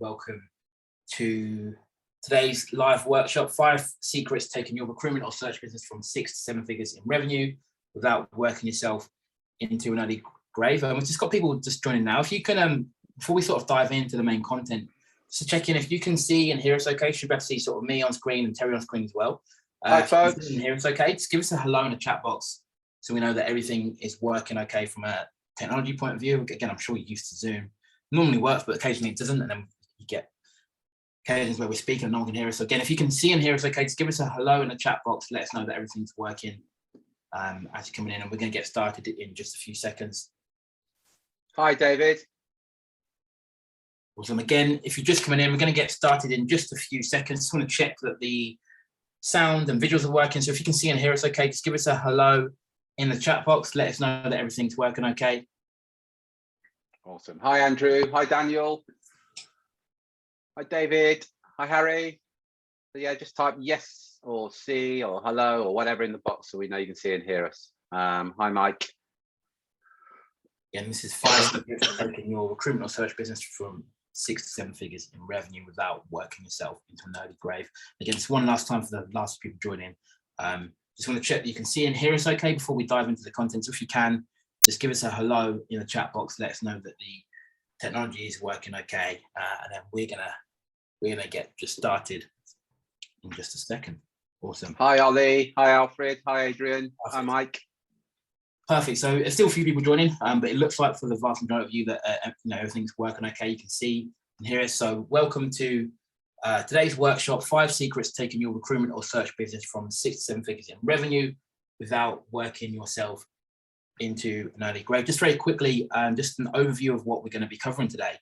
welcome to today's live workshop, 5 secrets taking your recruitment or search business from 6 to 7 figures in revenue without working yourself into an early grave. We've just got people just joining now. If you can, before we sort of dive into the main content, just to check in if you can see and hear us okay. You should be able to see sort of me on screen and Terry on screen as well. Hi folks. If you can hear us okay, just give us a hello in the chat box so we know that everything is working okay from a technology point of view. Again, I'm sure you're used to Zoom. Normally works, but occasionally it doesn't, and then you get occasions where we're speaking and no one can hear us. So again, if you can see and hear us okay, just give us a hello in the chat box. Let us know that everything's working as you're coming in, and we're going to get started in just a few seconds. Hi, David. Awesome. Again, if you're just coming in, we're going to get started in just a few seconds. Just want to check that the sound and visuals are working. So if you can see and hear us okay, just give us a hello in the chat box. Let us know that everything's working okay. Awesome. Hi, Andrew. Hi, Daniel. Hi, David. Hi, Harry. So yeah, just type yes or C or hello or whatever in the box so we know you can see and hear us. Hi, Mike. Again, this is 5 secrets taking your recruitment or search business from 6 to 7 figures in revenue without working yourself into an early grave. Again, it's one last time for the last people joining. Just want to check that you can see and hear us okay before we dive into the content. So if you can, just give us a hello in the chat box. Let us know that the technology is working okay, and then we're gonna get just started in just a second. Awesome. Hi, Ollie. Hi, Alfred. Hi, Adrian. Perfect. Hi, Mike. Perfect. So there's still a few people joining, but it looks like for the vast majority of you that everything's working okay. You can see and hear us. So welcome to today's workshop: 5 secrets taking your recruitment or search business from 6 to 7 figures in revenue without working yourself into an early grave. Just very quickly, just an overview of what we're going to be covering today.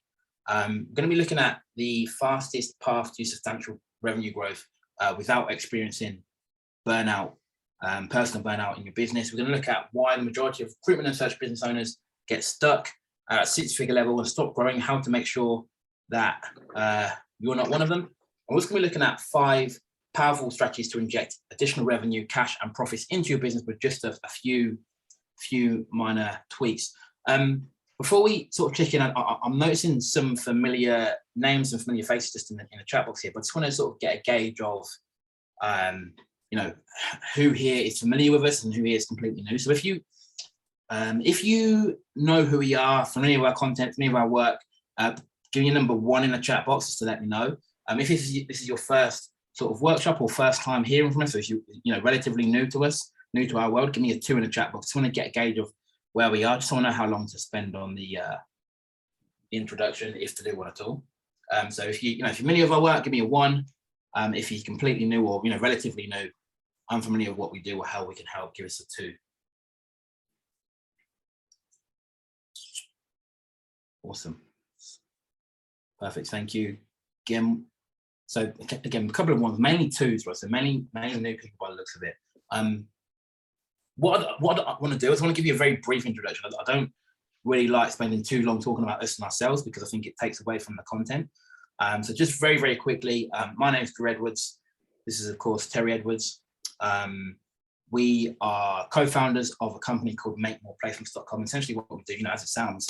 We're going to be looking at the fastest path to substantial revenue growth without experiencing burnout, personal burnout in your business. We're going to look at why the majority of recruitment and search business owners get stuck at 6-figure level and stop growing, how to make sure that you're not one of them. And we're also going to be looking at 5 powerful strategies to inject additional revenue, cash, and profits into your business with just a few minor tweaks. Before we sort of check in, I'm noticing some familiar names and familiar faces just in the chat box here, but I just want to sort of get a gauge of, who here is familiar with us and who here is completely new. So if you know who we are, familiar with our content, familiar with our work, give me a number 1 in the chat box just to let me know. If this is your first sort of workshop or first time hearing from us, or if you're relatively new to us, new to our world, give me a 2 in the chat box. Just want to get a gauge of where we are. Just want to know how long to spend on the introduction, if to do one at all. So if you're familiar with our work, give me a 1. If you're completely new or relatively new, unfamiliar with what we do or how we can help, give us a 2. Awesome. Perfect. Thank you. Again, so again, a couple of 1s, mainly 2s, right? So mainly new people by the looks of it. What I want to do is I want to give you a very brief introduction. I don't really like spending too long talking about us and ourselves because I think it takes away from the content. So just very, very quickly, my name is Drew Edwards. This is, of course, Terry Edwards. We are co-founders of a company called MakeMorePlacements.com. Essentially what we do, as it sounds,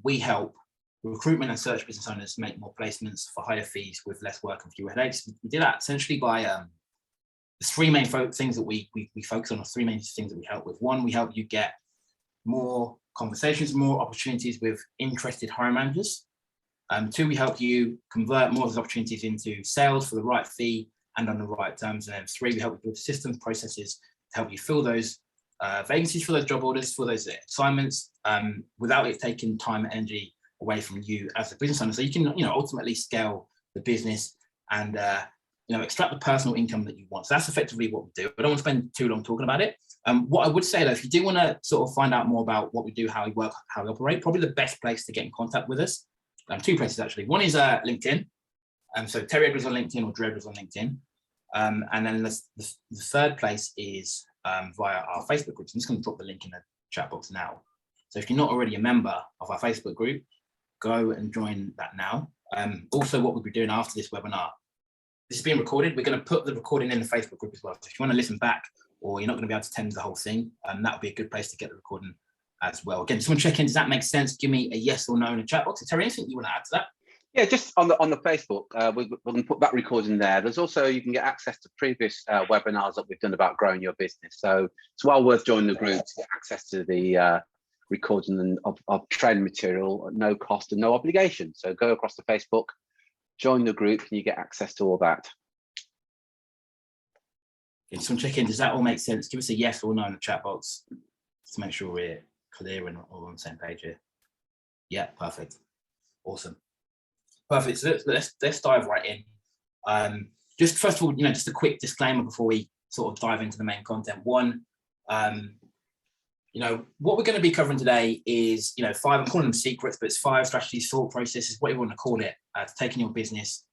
we help recruitment and search business owners make more placements for higher fees with less work and fewer headaches. We do that essentially by there's 3 main things that we focus on, or 3 main things that we help with. 1, we help you get more conversations, more opportunities with interested hiring managers. 2, we help you convert more of those opportunities into sales for the right fee and on the right terms. And then 3, we help you with systems, processes to help you fill those vacancies, for those job orders, for those assignments, without it taking time and energy away from you as a business owner. So you can, ultimately scale the business and extract the personal income that you want. So that's effectively what we do. I don't want to spend too long talking about it. What I would say though, if you do want to sort of find out more about what we do, how we work, how we operate, probably the best place to get in contact with us, 2 places actually. 1 is LinkedIn. So Terry Edwards on LinkedIn or Drew Edwards on LinkedIn. And then the 3rd place is via our Facebook groups. I'm just going to drop the link in the chat box now. So if you're not already a member of our Facebook group, go and join that now. Also, what we'll be doing after this webinar, this is being recorded. We're going to put the recording in the Facebook group as well. So if you want to listen back, or you're not going to be able to attend the whole thing, that would be a good place to get the recording as well. Again, just want to check in. Does that make sense? Give me a yes or no in the chat box. Is there anything you want to add to that? Yeah, just on the Facebook, we're going to put that recording there. There's also, you can get access to previous webinars that we've done about growing your business. So it's well worth joining the group to get access to the recording of training material at no cost and no obligation. So go across to Facebook, join the group, and you get access to all that. Can someone check in? Does that all make sense? Give us a yes or no in the chat box to make sure we're clear and all on the same page here. Yeah, perfect. Awesome. Perfect. So let's dive right in. Just first of all, just a quick disclaimer before we sort of dive into the main content. One, what we're going to be covering today is, 5, I'm calling them secrets, but it's 5 strategies, thought processes, whatever you want to call it, to taking your business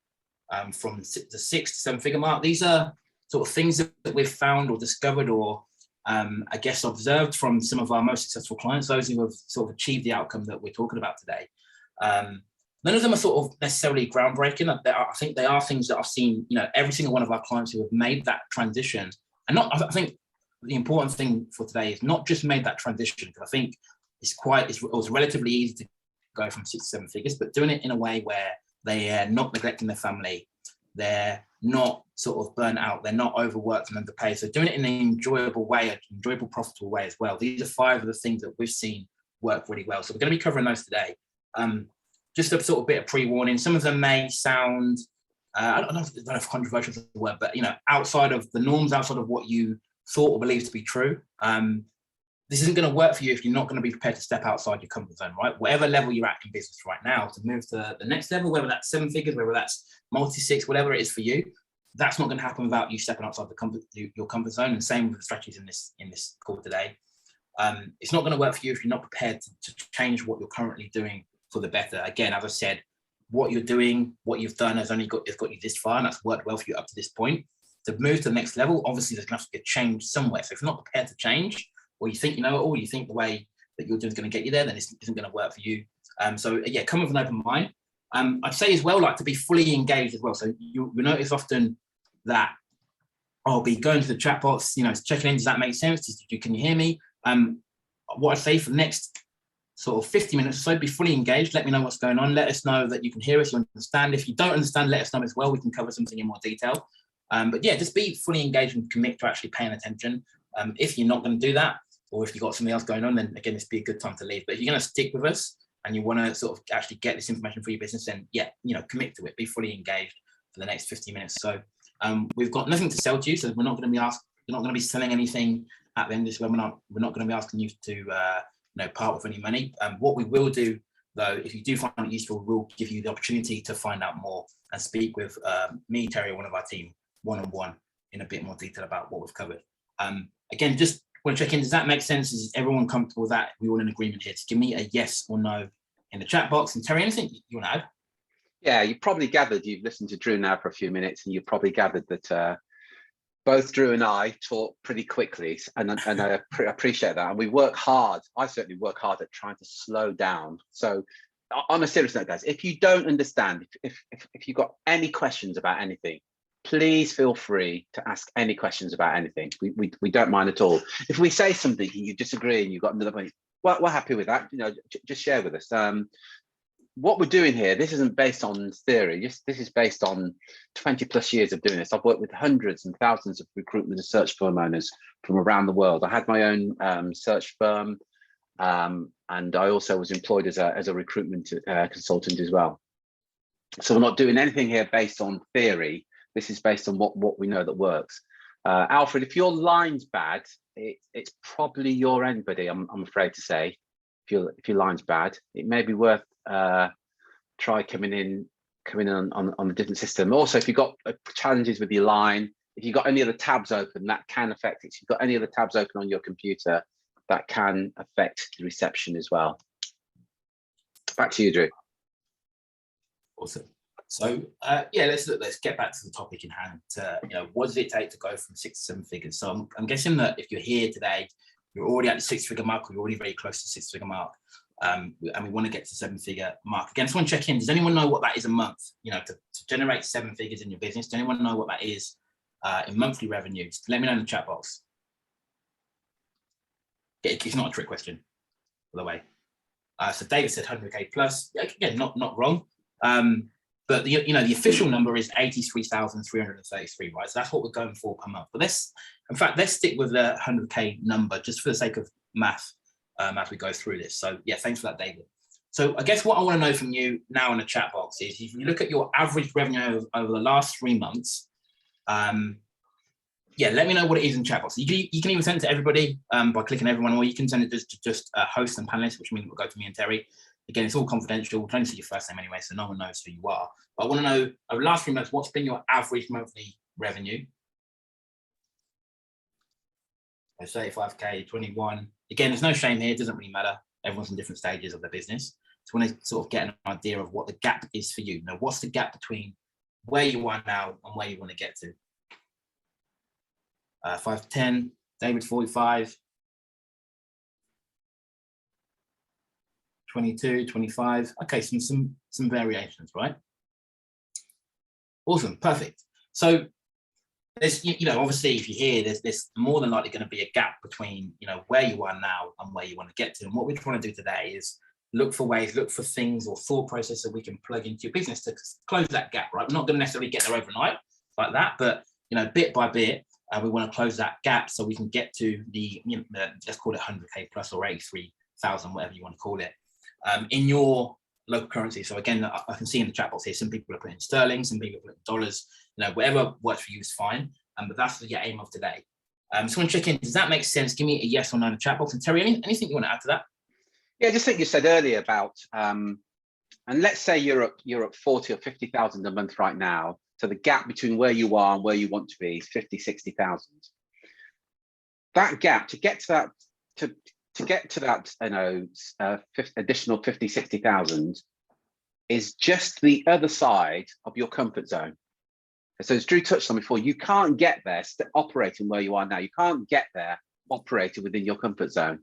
from the 6 to 7-figure mark. These are sort of things that we've found or discovered or I guess observed from some of our most successful clients, those who have sort of achieved the outcome that we're talking about today. None of them are sort of necessarily groundbreaking. I think they are things that I've seen, every single one of our clients who have made that transition. And I think the important thing for today is not just made that transition, because I think it was relatively easy to go from 6 to 7 figures, but doing it in a way where they're not neglecting their family, they're not sort of burnt out, they're not overworked and underpaid. So doing it in an enjoyable way, an enjoyable, profitable way as well. These are 5 of the things that we've seen work really well. So we're going to be covering those today. Just a sort of bit of pre-warning. Some of them may sound, I don't know if controversial is the word, but outside of the norms, outside of what you thought or believed to be true. This isn't going to work for you if you're not going to be prepared to step outside your comfort zone, right? Whatever level you're at in business right now, to move to the next level, whether that's 7 figures, whether that's multi-6, whatever it is for you, that's not going to happen without you stepping outside your comfort zone. And same with the strategies in this call today. It's not going to work for you if you're not prepared to change what you're currently doing for the better. Again, as I said, what you're doing, what you've done has got you this far, and that's worked well for you up to this point. To move to the next level, obviously there's going to have to be a change somewhere. So if you're not prepared to change, or you think you think the way that you're doing is going to get you there, then it isn't going to work for you. So yeah, come with an open mind. I'd say as well, like to be fully engaged as well. So you notice often that I'll be going to the chat box, checking in. Does that make sense? Can you hear me? What I'd say for the next sort of 50 minutes or so, be fully engaged. Let me know what's going on. Let us know that you can hear us, you understand. If you don't understand, let us know as well. We can cover something in more detail. But yeah, just be fully engaged and commit to actually paying attention. If you're not going to do that, or if you've got something else going on, then again, this be a good time to leave. But if you're going to stick with us and you want to sort of actually get this information for your business, then yeah, commit to it. Be fully engaged for the next 50 minutes. So we've got nothing to sell to you, so we're not going to be you're not going to be selling anything at the end of this webinar. We're not going to be asking you to part with any money. What we will do, though, if you do find it useful, we'll give you the opportunity to find out more and speak with me, Terry, or one of our team, one-on-one in a bit more detail about what we've covered. Again, just want to check in. Does that make sense? Is everyone comfortable with that? We're all in agreement here. Just give me a yes or no in the chat box. And Terry, anything you want to add? Yeah, you probably gathered, you've listened to Drew now for a few minutes, and you've probably gathered that both Drew and I talk pretty quickly, and I appreciate that. And we work hard. I certainly work hard at trying to slow down. So on a serious note, guys, if you don't understand, if you've got any questions about anything, please feel free to ask any questions about anything. We don't mind at all. If we say something and you disagree and you've got another point, well, we're happy with that. Just share with us. What we're doing here, this isn't based on theory. This is based on 20 plus years of doing this. I've worked with hundreds and thousands of recruitment and search firm owners from around the world. I had my own search firm, and I also was employed as a recruitment consultant as well. So we're not doing anything here based on theory. This is based on what we know that works. Alfred, if your line's bad, it's probably your end, buddy. I'm afraid to say, if your line's bad, it may be worth try coming in on a different system. Also, if you've got challenges with your line, if you've got any other tabs open, that can affect it. If you've got any other tabs open on your computer, that can affect the reception as well. Back to you, Drew. Awesome. So yeah, let's get back to the topic in hand. What does it take to go from 6 to 7 figures? So I'm guessing that if you're here today, you're already at the 6-figure mark, or you're already very close to the 6-figure mark, and we want to get to 7-figure mark. Again, I just want to check in. Does anyone know what that is a month? To generate 7 figures in your business. Does anyone know what that is in monthly revenue? Just let me know in the chat box. It's not a trick question, by the way. So David said 100K plus. Again, not wrong. But the official number is 83,333, right? So that's what we're going for per month. But let's stick with the 100K number just for the sake of math as we go through this. So yeah, thanks for that, David. So I guess what I want to know from you now in the chat box is, if you look at your average revenue over the last 3 months, let me know what it is in chat box. You can even send it to everybody by clicking everyone, or you can send it just hosts and panelists, which means it will go to me and Terry. Again, it's all confidential. We can only see your first name anyway, so no one knows who you are. But I want to know, over the last 3 months, what's been your average monthly revenue? So 35K, 21. Again, there's no shame here. It doesn't really matter. Everyone's in different stages of their business. So I want to sort of get an idea of what the gap is for you. Now, what's the gap between where you are now and where you want to get to? 5 to 10, David 45, 22, 25. Okay, some variations, right? Awesome, perfect. So there's, obviously, if you hear, there's more than likely going to be a gap between, where you are now and where you want to get to. And what we're trying to do today is look for things or thought process that we can plug into your business to close that gap, right? We're not going to necessarily get there overnight like that, but, bit by bit, we want to close that gap so we can get to the let's call it 100K plus, or 83,000, whatever you want to call it, in your local currency. So again, I can see in the chat box here, some people are putting sterling, some people are putting dollars, whatever works for you is fine. But that's the aim of today. So I want to check in. Does that make sense? Give me a yes or no in the chat box. And Terry, anything you want to add to that? Yeah, just think you said earlier about, and let's say you're at 40 or 50,000 a month right now. So the gap between where you are and where you want to be is 50, 60,000. That gap, to get to that, additional 50, 60,000 is just the other side of your comfort zone. So as Drew touched on before, you can't get there operating where you are now. You can't get there operating within your comfort zone.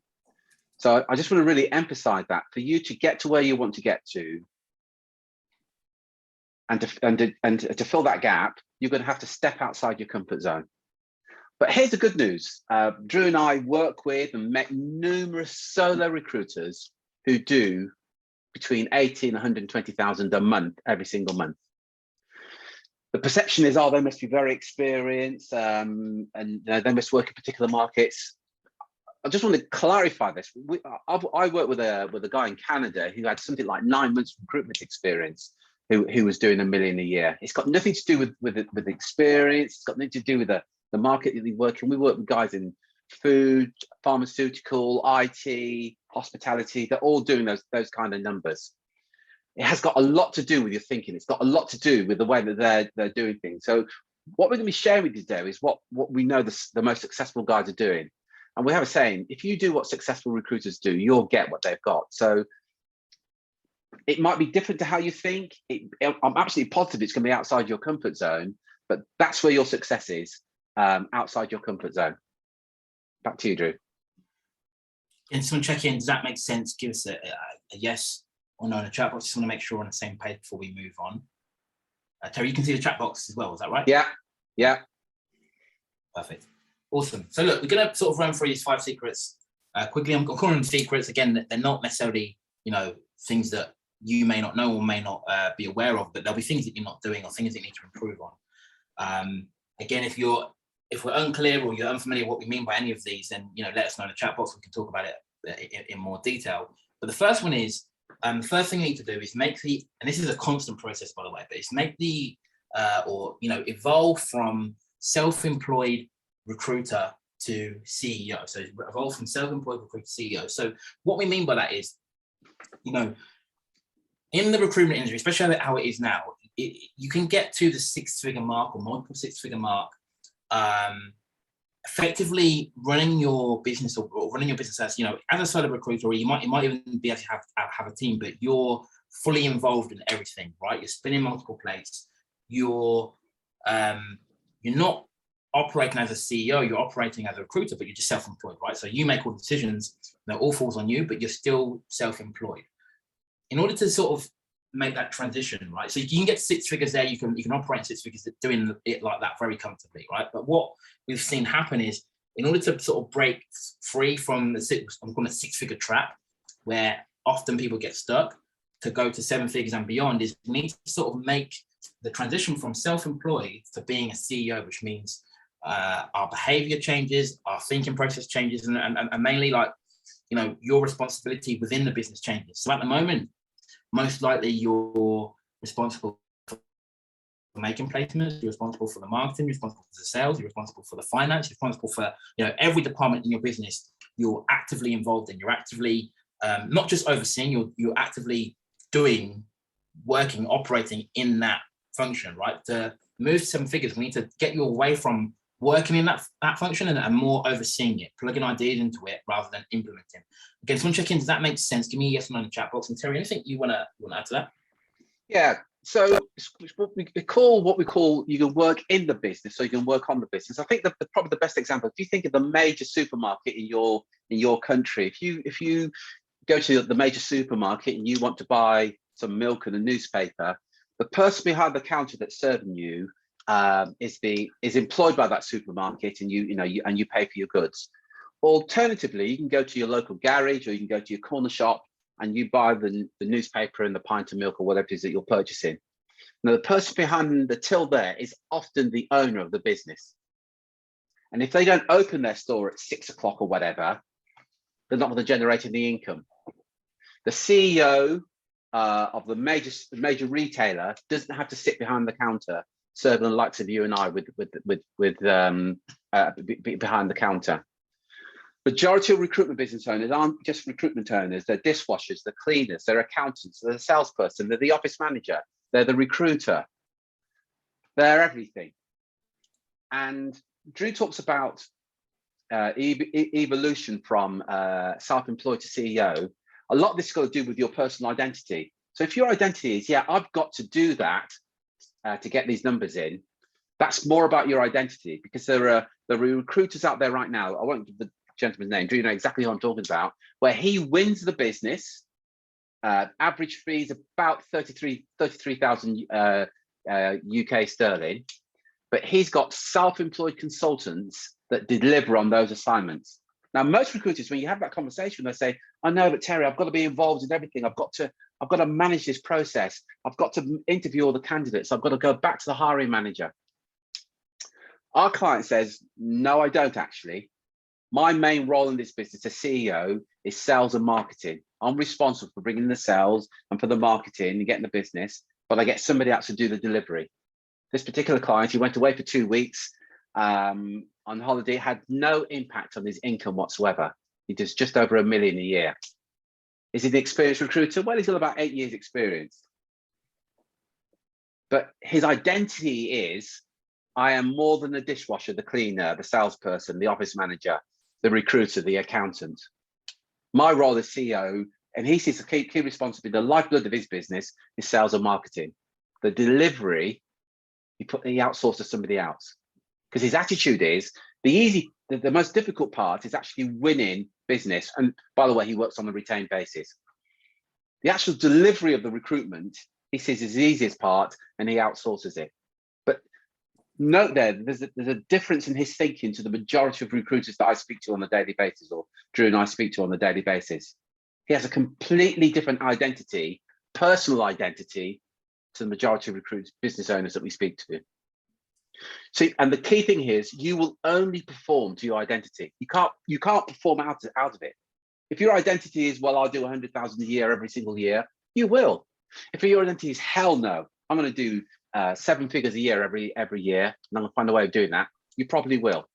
So I just want to really emphasize that for you to get to where you want to get to, and to fill that gap, you're going to have to step outside your comfort zone. But here's the good news. Drew and I work with and met numerous solo recruiters who do between 80 and 120,000 a month, every single month. The perception is, they must be very experienced, and they must work in particular markets. I just want to clarify this. I worked with a guy in Canada who had something like 9 months of recruitment experience, who was doing $1 million a year. It's got nothing to do with experience. It's got nothing to do with the market that they work in. We work with guys in food, pharmaceutical, IT, hospitality. They're all doing those kind of numbers. It has got a lot to do with your thinking. It's got a lot to do with the way that they're doing things. So what we're going to be sharing with you today is what we know the most successful guys are doing. And we have a saying, if you do what successful recruiters do, you'll get what they've got. So it might be different to how you think. I'm absolutely positive it's going to be outside your comfort zone, but that's where your success is, outside your comfort zone. Back to you, Drew. And someone check in, does that make sense? Give us a yes or no in the chat box. Just want to make sure we're on the same page before we move on. Terry, you can see the chat box as well, is that right? Yeah. Perfect. Awesome. So look, we're going to sort of run through these 5 secrets quickly. I'm calling them secrets. Again, they're not necessarily, things that you may not know or may not be aware of, but there'll be things that you're not doing or things that you need to improve on. Again, if we're unclear or you're unfamiliar what we mean by any of these, then let us know in the chat box. We can talk about it in more detail. But the first one is, the first thing you need to do is make and this is a constant process, by the way, but it's make evolve from self-employed recruiter to CEO. So evolve from self-employed recruiter to CEO. So what we mean by that is, in the recruitment industry, especially how it is now, you can get to the 6-figure mark or multiple 6-figure mark, effectively running your business or running your business as, as a solo recruiter, or you might even be able to have a team, but you're fully involved in everything, right? You're spinning multiple plates. You're not operating as a CEO, you're operating as a recruiter, but you're just self-employed, right? So you make all the decisions, that all falls on you, but you're still self-employed. In order to sort of make that transition, right? So you can get 6 figures there, you can operate in 6 figures doing it like that very comfortably, right? But what we've seen happen is, in order to sort of break free from I'm calling it 6-figure trap, where often people get stuck, to go to 7 figures and beyond is we need to sort of make the transition from self-employed to being a CEO, which means our behavior changes, our thinking process changes, and mainly like, your responsibility within the business changes. So at the moment, most likely you're responsible for making placements, you're responsible for the marketing, you're responsible for the sales, you're responsible for the finance, you're responsible for every department in your business you're actively involved in. You're actively not just overseeing, you're actively working, operating in that function, right? To move to 7 figures, we need to get you away from working in that function and more overseeing it, plugging ideas into it rather than implementing. Again, just want to check in, does that make sense? Give me a yes or no in the chat box. And Terry, anything you want to add to that? Yeah, so it's what we call you can work in the business, so you can work on the business. I think probably the best example, if you think of the major supermarket in your country, if you go to the major supermarket and you want to buy some milk and a newspaper, the person behind the counter that's serving you is employed by that supermarket, and you pay for your goods. Alternatively, you can go to your local garage, or you can go to your corner shop and you buy the newspaper and the pint of milk or whatever it is that you're purchasing. Now, the person behind the till there is often the owner of the business. And if they don't open their store at 6 o'clock or whatever, they're not going to generate any income. The CEO of the major retailer doesn't have to sit behind the counter serving the likes of you and I with behind the counter. Majority of recruitment business owners aren't just recruitment owners. They're dishwashers, they're cleaners, they're accountants, they're the salesperson, they're the office manager, they're the recruiter. They're everything. And Drew talks about evolution from self-employed to CEO. A lot of this has got to do with your personal identity. So if your identity is, I've got to do that to get these numbers in, that's more about your identity, because there are recruiters out there right now. I won't give the gentleman's name. Do you know exactly who I'm talking about? Where he wins the business. Average fee is about 33,000 UK sterling, but he's got self-employed consultants that deliver on those assignments. Now, most recruiters, when you have that conversation, they say, "I know, but Terry, I've got to be involved in everything. I've got to manage this process. I've got to interview all the candidates. I've got to go back to the hiring manager." Our client says, "No, I don't actually. My main role in this business as CEO is sales and marketing. I'm responsible for bringing the sales and for the marketing and getting the business, but I get somebody else to do the delivery." This particular client, he went away for 2 weeks on holiday, had no impact on his income whatsoever. He does just over $1 million a year. Is he an experienced recruiter? Well, he's got about 8 years experience. But his identity is, I am more than the dishwasher, the cleaner, the salesperson, the office manager, the recruiter, the accountant. My role as CEO, and he sees the key responsibility, the lifeblood of his business is sales and marketing. The delivery, he outsources to somebody else. Because his attitude is, the most difficult part is actually winning business. And by the way, he works on a retained basis. The actual delivery of the recruitment, he says, is the easiest part, and he outsources it. But note there's a difference in his thinking to the majority of recruiters that I speak to on a daily basis, or Drew and I speak to on a daily basis. He has a completely different identity, personal identity, to the majority of recruiters, business owners that we speak to. See, and the key thing here is you will only perform to your identity. You can't perform out of it. If your identity is, well, I'll do 100,000 a year every single year, you will. If your identity is, hell no, I'm going to do 7 figures a year every year, and I'm going to find a way of doing that, you probably will,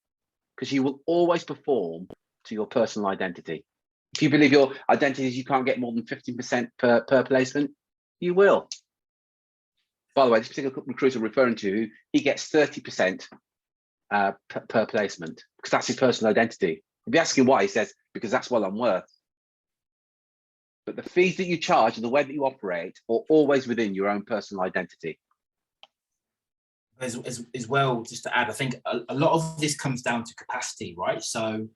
because you will always perform to your personal identity. If you believe your identity is you can't get more than 15% per placement, you will. By the way, this particular recruiter I'm referring to, he gets 30% per placement, because that's his personal identity. If you ask him why, he says, because that's what I'm worth. But the fees that you charge and the way that you operate are always within your own personal identity. As well, just to add, I think a lot of this comes down to capacity, right? So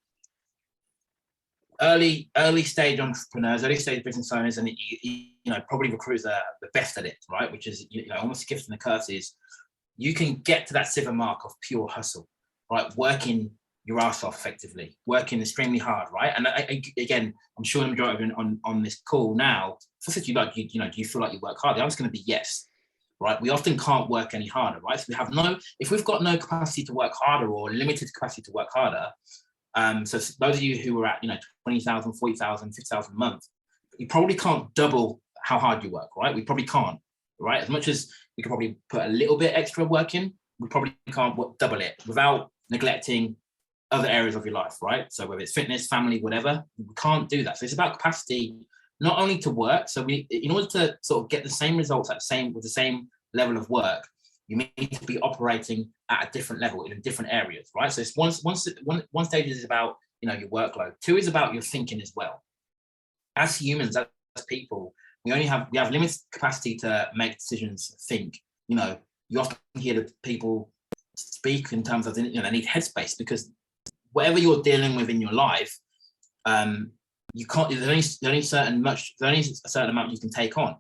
early stage entrepreneurs, early stage business owners, and probably recruiters are the best at it, right? Which is almost a gift and a curse. Is you can get to that silver mark of pure hustle, right? Working your ass off effectively, working extremely hard, right? And again, I'm sure the majority of you on this call now, if I said to you, like, do you feel like you work hard? The answer's going to be yes, right? We often can't work any harder, right? So we have if we've got no capacity to work harder or limited capacity to work harder, so those of you who are at, 20,000, 40,000, 50,000 a month, you probably can't double how hard you work, right? We probably can't, right? As much as we could probably put a little bit extra work in, we probably can't double it without neglecting other areas of your life, right? So whether it's fitness, family, whatever, we can't do that. So it's about capacity, not only to work. So in order to sort of get the same results with the same level of work, you need to be operating at a different level in different areas, right? So it's one stage is about, your workload. Two is about your thinking as well. As humans, as people, we have limited capacity to make decisions, think. You often hear the people speak in terms of, they need headspace, because whatever you're dealing with in your life, you can't. There's only a certain amount you can take on.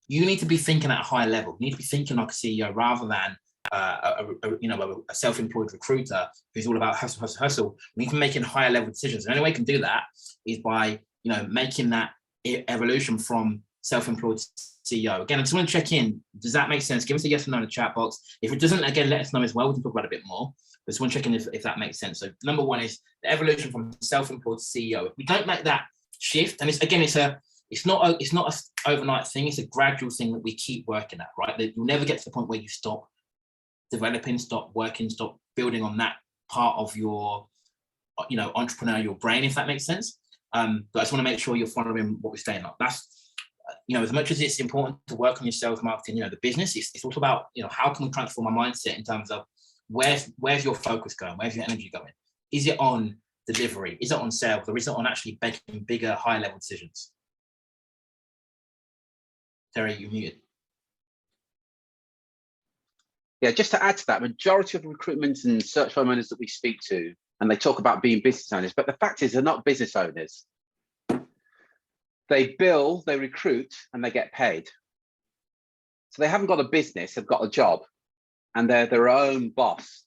You need to be thinking at a higher level. You need to be thinking like a CEO rather than a self-employed recruiter who's all about hustle, hustle, hustle. We need to be making higher level decisions. The only way you can do that is by making that evolution from self-employed CEO. Again, I just want to check in. Does that make sense? Give us a yes or no in the chat box. If it doesn't, again, let us know as well. We can talk about it a bit more. But just want to check in if that makes sense. So number one is the evolution from self-employed to CEO. If we don't make that shift, and it's not an overnight thing. It's a gradual thing that we keep working at, right? That you'll never get to the point where you stop developing, stop working, stop building on that part of your, entrepreneurial brain, if that makes sense. But I just want to make sure you're following what we're saying. Like that's, as much as it's important to work on your sales marketing, the business, it's also about, how can we transform our mindset in terms of where's your focus going? Where's your energy going? Is it on delivery? Is it on sales? Or is it on actually making bigger, higher level decisions? Terry, you're muted. Yeah, just to add to that, majority of recruitment and search firm owners that we speak to, and they talk about being business owners, but the fact is they're not business owners. They bill, they recruit, and they get paid. So they haven't got a business, they've got a job, and they're their own boss.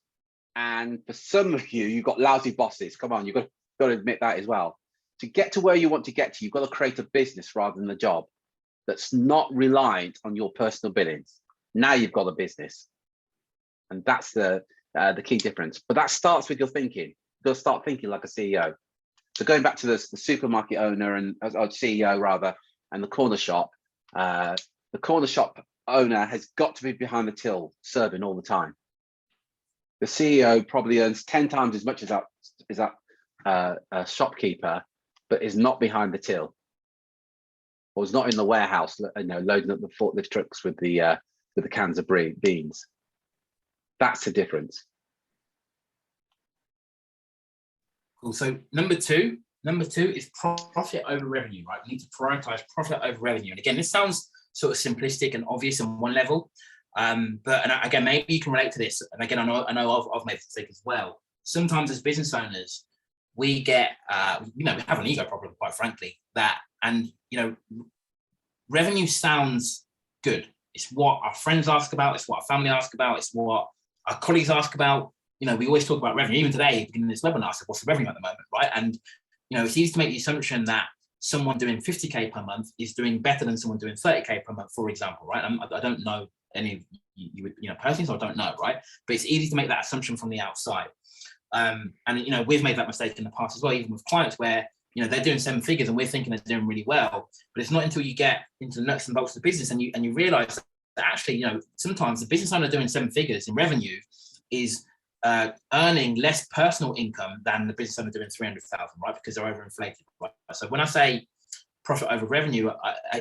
And for some of you, you've got lousy bosses. Come on, you've got to admit that as well. To get to where you want to get to, you've got to create a business rather than a job that's not reliant on your personal billings. Now you've got a business. And that's the key difference. But that starts with your thinking. You've got to start thinking like a CEO. So going back to the supermarket owner and CEO rather, and the corner shop owner has got to be behind the till serving all the time. The CEO probably earns 10 times as much as that shopkeeper, but is not behind the till, or is not in the warehouse, loading up the forklift trucks with the cans of beans. That's the difference. Cool. So number two is profit over revenue, right? We need to prioritize profit over revenue. And again, this sounds sort of simplistic and obvious on one level, but again, maybe you can relate to this. And again, I know I've made this mistake as well. Sometimes as business owners, we get, we have an ego problem, quite frankly. Revenue sounds good. It's what our friends ask about. It's what our family ask about. It's what our colleagues ask about. We always talk about revenue. Even today, beginning this webinar, I said, what's the revenue at the moment, right? And, it's easy to make the assumption that someone doing 50K per month is doing better than someone doing 30K per month, for example, right? I don't know any of you personally, so I don't know, right? But it's easy to make that assumption from the outside. And we've made that mistake in the past as well, even with clients where, they're doing 7 figures and we're thinking they're doing really well. But it's not until you get into the nuts and bolts of the business and you realize that actually, sometimes the business owner doing 7 figures in revenue is earning less personal income than the business owner doing 300,000, right? Because they're overinflated, right? So when I say profit over revenue,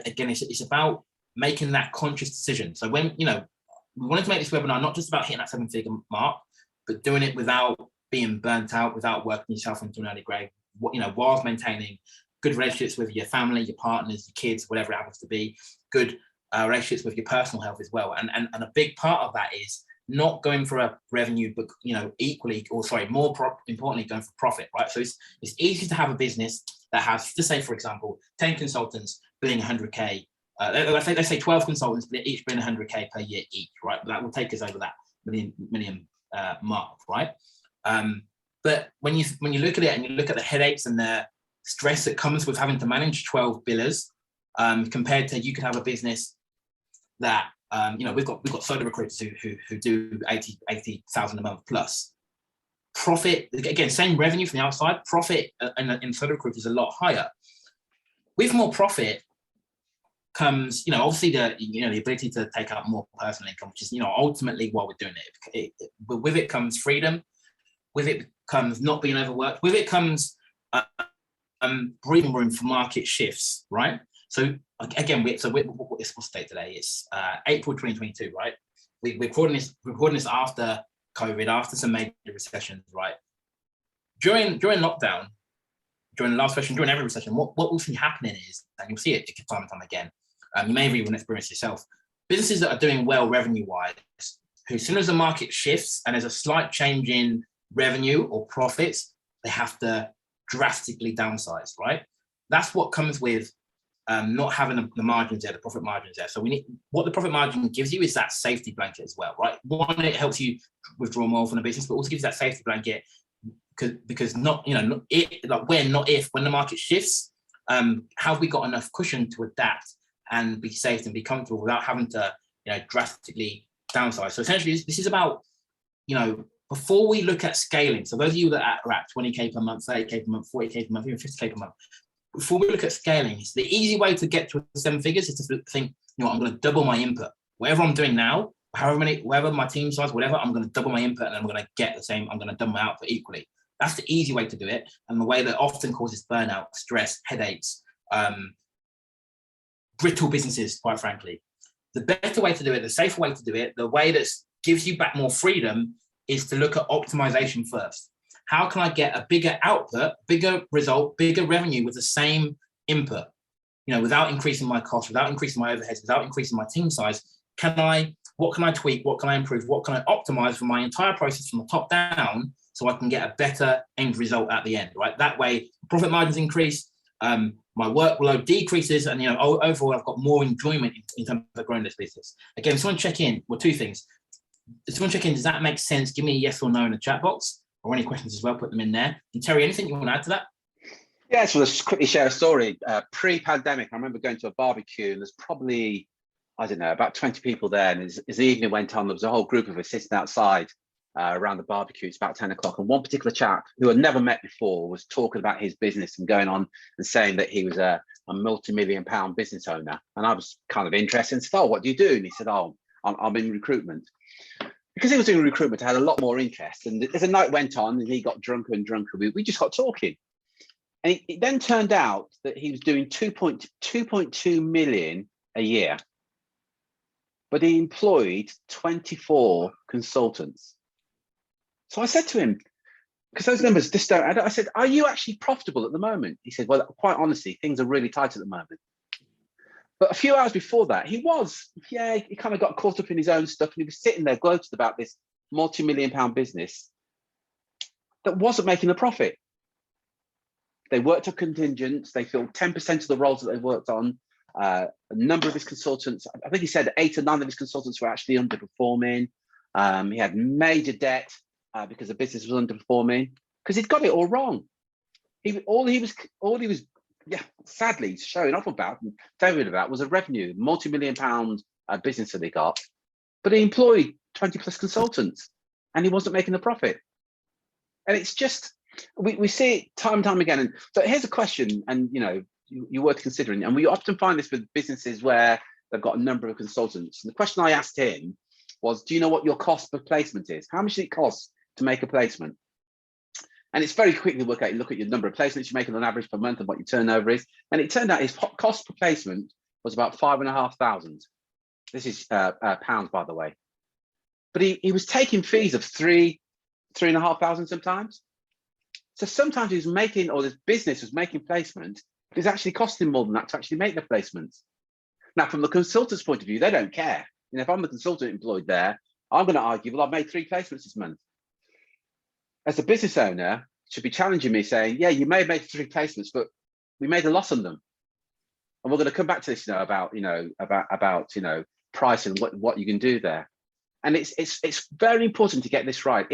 again, it's about making that conscious decision. So when, we wanted to make this webinar not just about hitting that 7-figure mark, but doing it without being burnt out, without working yourself into an early grave, whilst maintaining good relationships with your family, your partners, your kids, whatever it happens to be, good relationships with your personal health as well. And a big part of that is not going for a revenue, but more importantly, going for profit, right? So it's easy to have a business that has, to say, for example, 10 consultants billing 100K. Let's say 12 consultants each billing 100K per year each, right? That will take us over that million mark, right? But when you look at it and you look at the headaches and the stress that comes with having to manage 12 billers, compared to you could have a business that we've got soda recruiters who do 80,000 a month plus. Profit, again, same revenue from the outside, profit in soda recruiters is a lot higher. With more profit comes, obviously the ability to take out more personal income, which is, ultimately why we're doing it. But with it comes freedom. With it comes not being overworked. With it comes breathing room for market shifts, right? So again, what's the date today? It's April 2022, right? We're recording this after COVID, after some major recessions, right? During lockdown, during the last recession, during every recession, what we'll see happening is, and you'll see it time and time again, you may have even experienced yourself, businesses that are doing well revenue-wise, who as soon as the market shifts and there's a slight change in revenue or profits, they have to drastically downsize, right? That's what comes with not having the margins there, the profit margins there. So what the profit margin gives you is that safety blanket as well, right? One, it helps you withdraw more from the business, but also gives that safety blanket because when the market shifts, how have we got enough cushion to adapt and be safe and be comfortable without having to drastically downsize? So essentially, this is about before we look at scaling. So those of you that are at 20k per month, 30k per month, 40k per month, even 50k per month, before we look at scaling, it's the easy way to get to 7 figures is to think, I'm going to double my input. Whatever I'm doing now, whatever my team size, whatever, I'm going to double my input and I'm going to get the same. I'm going to double my output equally. That's the easy way to do it, and the way that often causes burnout, stress, headaches, brittle businesses, quite frankly. The better way to do it, the safer way to do it, the way that gives you back more freedom is to look at optimization first. How can I get a bigger output, bigger result, bigger revenue with the same input? Without increasing my costs, without increasing my overheads, without increasing my team size. What can I tweak? What can I improve? What can I optimize for my entire process from the top down so I can get a better end result at the end, right? That way, profit margins increase, my workload decreases, and overall, I've got more enjoyment in terms of growing this business. Again, someone check in. Well, 2 things. Someone check in. Does that make sense? Give me a yes or no in the chat box, or any questions as well. Put them in there. And Terry, anything you want to add to that? Yeah, so let's quickly share a story. Pre-pandemic, I remember going to a barbecue, and there's probably, I don't know, about 20 people there. And as the evening went on, there was a whole group of us sitting outside around the barbecue. It's about 10 o'clock. And one particular chap who I'd never met before was talking about his business and going on and saying that he was a multi-million-pound business owner. And I was kind of interested and said, "Oh, what do you do?" And he said, "Oh, I'm in recruitment." Because he was doing recruitment, I had a lot more interest. And as the night went on and he got drunker and drunker, we just got talking. And it then turned out that he was doing 2.2 million a year, but he employed 24 consultants. So I said to him, because those numbers just don't add up, I said, "Are you actually profitable at the moment?" He said, "Well, quite honestly, things are really tight at the moment." But a few hours before that, he kind of got caught up in his own stuff, and he was sitting there gloating about this multi-million-pound business that wasn't making a profit. They worked on contingents. They filled 10% of the roles that they worked on. A number of his consultants, I think he said 8 or 9 of his consultants were actually underperforming. He had major debt because the business was underperforming because he'd got it all wrong. All he was sadly showing off about and telling about was a revenue, multi-million-pound business that he got, but he employed 20 plus consultants and he wasn't making a profit. And it's just, we see it time and time again. And so here's a question, and you're worth considering. And we often find this with businesses where they've got a number of consultants. And the question I asked him was, "Do you know what your cost per placement is? How much does it cost to make a placement?" And it's very quickly look at your number of placements you're making on average per month and what your turnover is. And it turned out his cost per placement was about 5,500. This is pounds, by the way. But he was taking fees of 3,500 sometimes. So sometimes he was making, or this business was making placement, but it's actually costing more than that to actually make the placements. Now, from the consultant's point of view, they don't care. If I'm the consultant employed there, I'm going to argue, "Well, I've made 3 placements this month." As a business owner, should be challenging me, saying, "Yeah, you may have made 3 placements, but we made a loss on them." And we're going to come back to this, about price and what you can do there. And it's very important to get this right.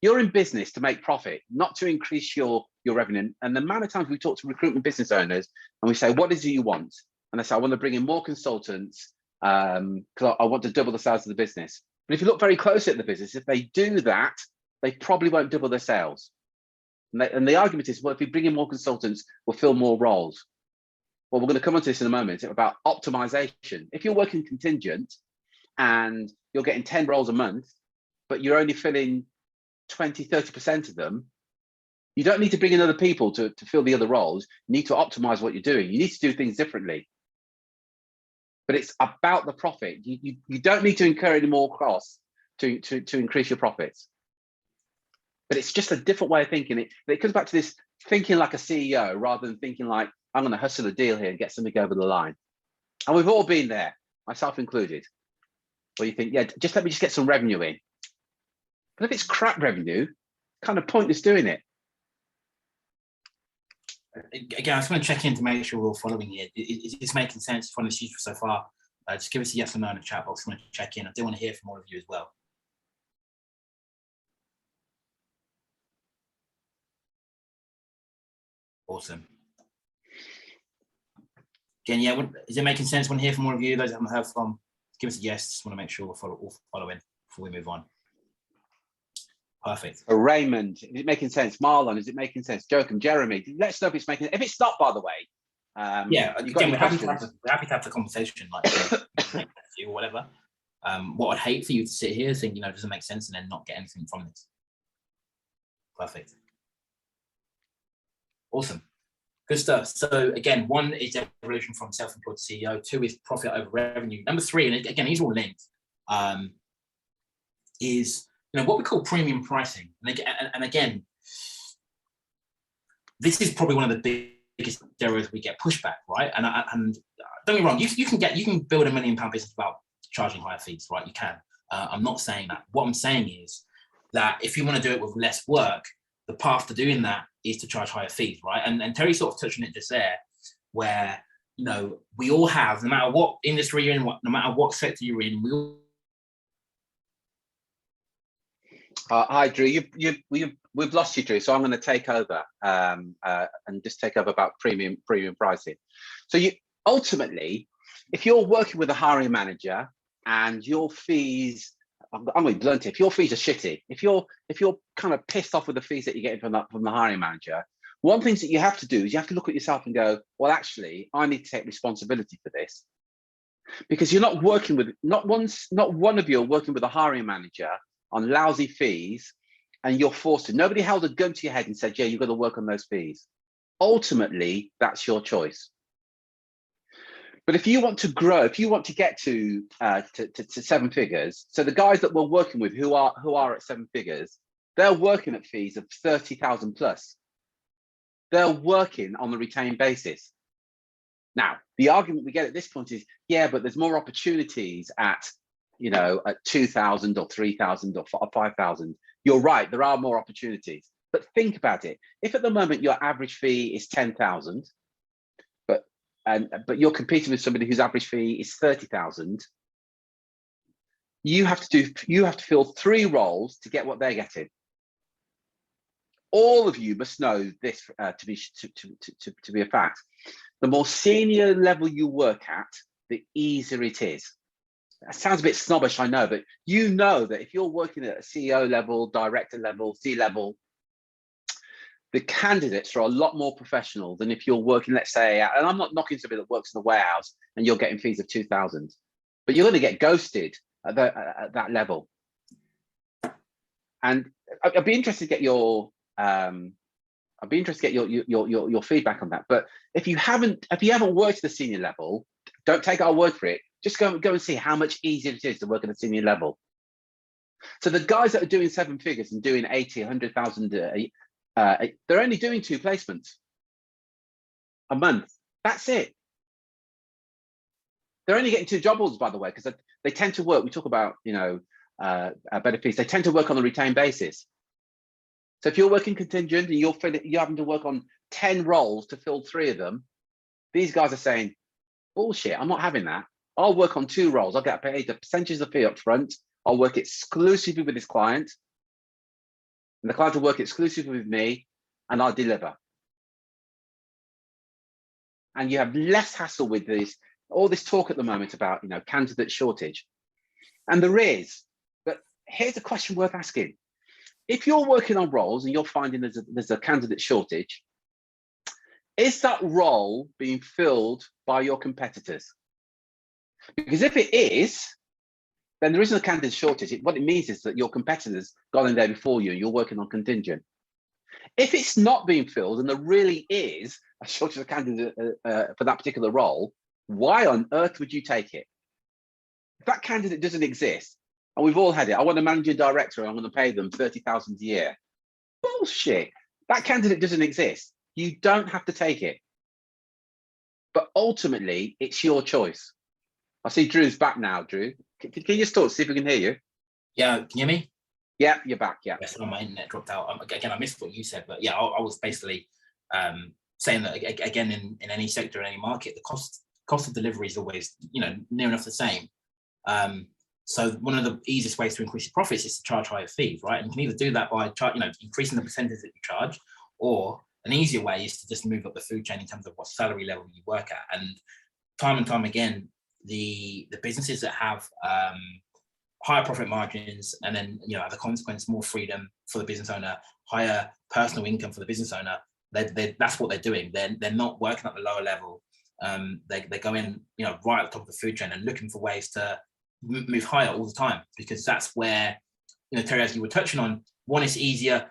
You're in business to make profit, not to increase your revenue. And the amount of times we talk to recruitment business owners and we say, what is it you want? And they say, I want to bring in more consultants because I want to double the size of the business. But if you look very closely at the business, if they do that, they probably won't double their sales. And the argument is, well, if we bring in more consultants, we'll fill more roles. Well, we're going to come on to this in a moment. It's about optimization. If you're working contingent and you're getting 10 roles a month, but you're only filling 20, 30% of them, you don't need to bring in other people to fill the other roles. You need to optimize what you're doing. You need to do things differently. But it's about the profit. You don't need to incur any more costs to increase your profits. But it's just a different way of thinking. It comes back to this thinking like a CEO rather than thinking like, I'm going to hustle a deal here and get something over the line. And we've all been there, myself included, where you think, yeah, let me get some revenue in. But if it's crap revenue, kind of pointless doing it. Again, I just want to check in to make sure we're all following it. Is this making sense? If this useful so far, just give us a yes or no in the chat box. I want to check in. I do want to hear from all of you as well. Awesome. Again, yeah, is it making sense? I want to hear from all of you. Those I haven't heard from, give us a yes. Just want to make sure we're all following before we move on. Perfect. Raymond, is it making sense? Marlon, is it making sense? Joachim, Jeremy, let us know if it's making sense. If it's not, by the way, yeah, again, we're happy to have the conversation, like or whatever. What I'd hate for you to sit here think, it doesn't make sense and then not get anything from this. Perfect. Awesome. Good stuff. So again, 1 is evolution from self-employed to CEO. 2 is profit over revenue. Number 3, and again, these are all linked, is what we call premium pricing. And again, this is probably one of the biggest areas we get pushback, right? And don't get me wrong, you can build £1 million business without charging higher fees, right? You can. I'm not saying that. What I'm saying is that if you want to do it with less work, the path to doing that is to charge higher fees, right? And Terry sort of touched on it just there, where we all have, no matter what industry you're in, no matter what sector you're in, we all. Hi, Drew. We've lost you, Drew. So I'm going to take over and just take over about premium pricing. So ultimately, if you're working with a hiring manager and your fees, I'm going to be blunt. If your fees are shitty, if you're kind of pissed off with the fees that you're getting from the hiring manager, one thing that you have to do is you have to look at yourself and go, well, actually, I need to take responsibility for this, because you're not working with not one of you are working with a hiring manager on lousy fees, and you're forced to. Nobody held a gun to your head and said, yeah, you've got to work on those fees. Ultimately, that's your choice. But if you want to grow, if you want to get to 7 figures, so the guys that we're working with who are at 7 figures, they're working at fees of 30,000 plus. They're working on the retained basis. Now, the argument we get at this point is, yeah, but there's more opportunities at 2,000 or 3,000 or 5,000. You're right, there are more opportunities. But think about it. If at the moment your average fee is 10,000, but you're competing with somebody whose average fee is 30,000, you have to fill 3 roles to get what they're getting. All of you must know this to be a fact. The more senior level you work at, the easier it is. That sounds a bit snobbish, I know, but you know that if you're working at a CEO level, director level, C level, the candidates are a lot more professional than if you're working, let's say, and I'm not knocking somebody that works in the warehouse and you're getting fees of 2,000, but you're going to get ghosted at that level. And I'd be interested to get your feedback on that. But if you haven't worked at the senior level, don't take our word for it. Just go and see how much easier it is to work at a senior level. So the guys that are doing 7 figures and doing 80, 100,000, they're only doing 2 placements a month. That's it. They're only getting 2 job orders, by the way, because they tend to work. We talk about better fees. They tend to work on a retained basis. So if you're working contingent and you're having to work on 10 roles to fill 3 of them, these guys are saying, bullshit, I'm not having that. I'll work on 2 roles. I'll get paid the percentage of the fee up front. I'll work exclusively with this client, and the client will work exclusively with me, and I'll deliver. And you have less hassle with this, all this talk at the moment about, you know, candidate shortage. And there is, but here's a question worth asking. If you're working on roles and you're finding there's a candidate shortage, is that role being filled by your competitors? Because if it is, then there isn't a candidate shortage. What it means is that your competitors got in there before you and you're working on contingent. If it's not being filled and there really is a shortage of candidate for that particular role, why on earth would you take it? If that candidate doesn't exist, and we've all had it, I want a managing director and I'm going to pay them 30,000 a year. Bullshit. That candidate doesn't exist. You don't have to take it. But ultimately, it's your choice. I see Drew's back now, Drew. Can you just talk, see if we can hear you? Yeah, can you hear me? Yeah, you're back, yeah. Yes, my internet dropped out. Again, I missed what you said, but yeah, I was basically saying that, again, in any sector, in any market, the cost of delivery is always, you know, near enough the same. So one of the easiest ways to increase your profits is to charge higher fees, right? And you can either do that by increasing the percentage that you charge, or an easier way is to just move up the food chain in terms of what salary level you work at. And time again, the businesses that have higher profit margins, and then, you know, as a consequence, more freedom for the business owner, higher personal income for the business owner, that's what they're doing. They're not working at the lower level. They go in, you know, right at the top of the food chain and looking for ways to move higher all the time, because that's where, you know, Terry, as you were touching on, one is easier.